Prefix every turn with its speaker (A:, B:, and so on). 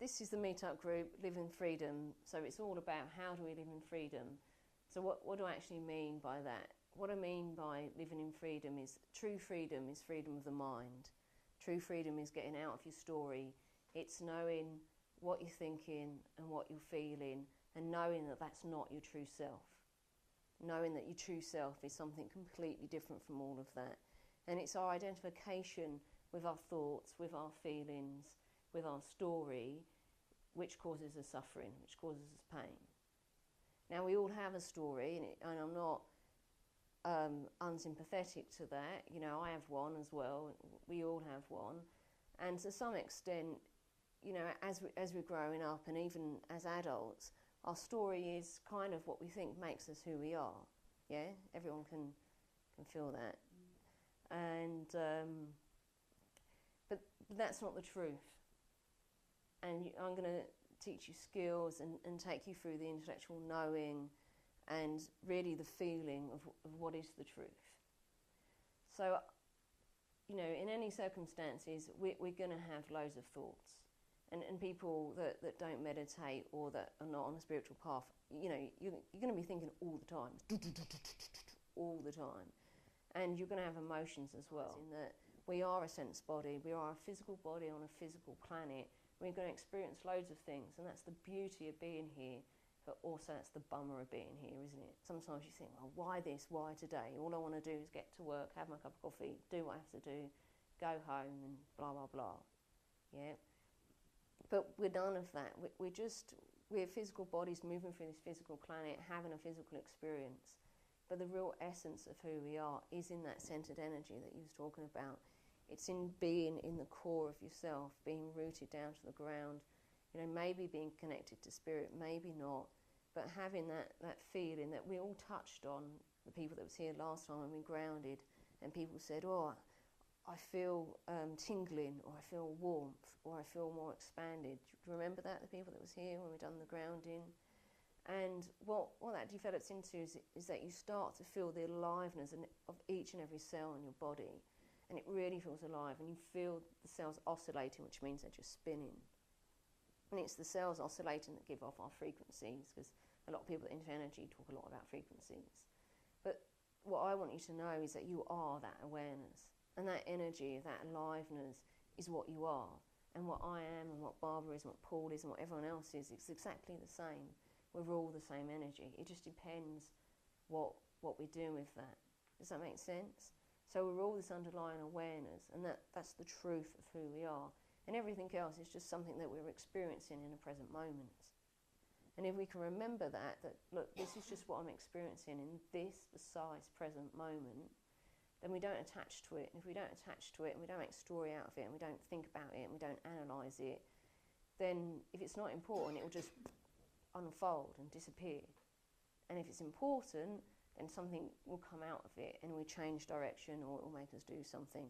A: This is the Meetup Group, Live in Freedom. So it's all about how do we live in freedom. So what do I actually mean by that? What I mean by living in freedom is true freedom is freedom of the mind. True freedom is getting out of your story. It's knowing what you're thinking and what you're feeling and knowing that that's not your true self. Knowing that your true self is something completely different from all of that. And it's our identification with our thoughts, with our feelings, with our story, which causes us suffering, which causes us pain. Now we all have a story, and I'm not unsympathetic to that. You know, I have one as well. We all have one, and to some extent, you know, as we're growing up, and even as adults, our story is kind of what we think makes us who we are. Yeah, everyone can feel that, and but that's not the truth. And I'm going to teach you skills and take you through the intellectual knowing and really the feeling of what is the truth. So, you know, in any circumstances, we're going to have loads of thoughts. And people that don't meditate or that are not on a spiritual path, you know, you're going to be thinking all the time, all the time. And you're going to have emotions as well. In that we are a sense body, we are a physical body on a physical planet. We're going to experience loads of things, and that's the beauty of being here, but also that's the bummer of being here, isn't it? Sometimes you think, well, why this, why today? All I want to do is get to work, have my cup of coffee, do what I have to do, go home and blah, blah, blah. Yeah? But we're none of that. We're physical bodies moving through this physical planet, having a physical experience. But the real essence of who we are is in that centered energy that you was talking about. It's in being in the core of yourself, being rooted down to the ground, you know, maybe being connected to spirit, maybe not, but having that feeling that we all touched on, the people that was here last time when we grounded, and people said, oh, I feel tingling, or I feel warmth, or I feel more expanded. Do you remember that, the people that was here when we done the grounding? And what that develops into is that you start to feel the aliveness of each and every cell in your body. And it really feels alive, and you feel the cells oscillating, which means they're just spinning. And it's the cells oscillating that give off our frequencies, because a lot of people into energy talk a lot about frequencies. But what I want you to know is that you are that awareness, and that energy, that aliveness is what you are. And what I am, and what Barbara is, and what Paul is, and what everyone else is, it's exactly the same. We're all the same energy. It just depends what we're doing with that. Does that make sense? So we're all this underlying awareness, and that's the truth of who we are. And everything else is just something that we're experiencing in a present moment. And if we can remember that look, this is just what I'm experiencing in this precise present moment, then we don't attach to it. And if we don't attach to it, and we don't make a story out of it, and we don't think about it, and we don't analyse it, then if it's not important, it will just unfold and disappear. And if it's important, then something will come out of it, and we change direction, or it will make us do something.